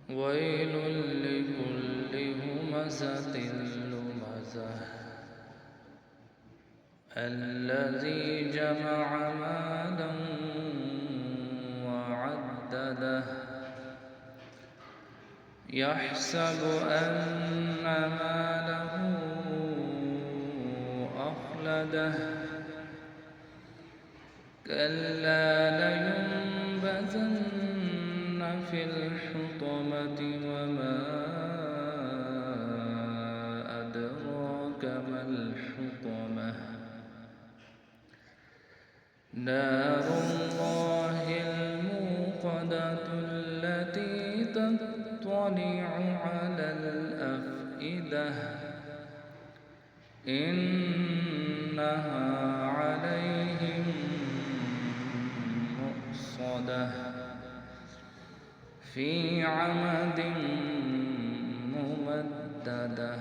ويل لكل همزة لمزة الذي جمع مالا وعدده يحسب أن ماله أخلده كلا لينبذن في الحطمة وما أدراك ما الحطمة نار الله الموقدة التي تطلع على الأفئدة إنها عليهم مؤصدة في عمد ممددة.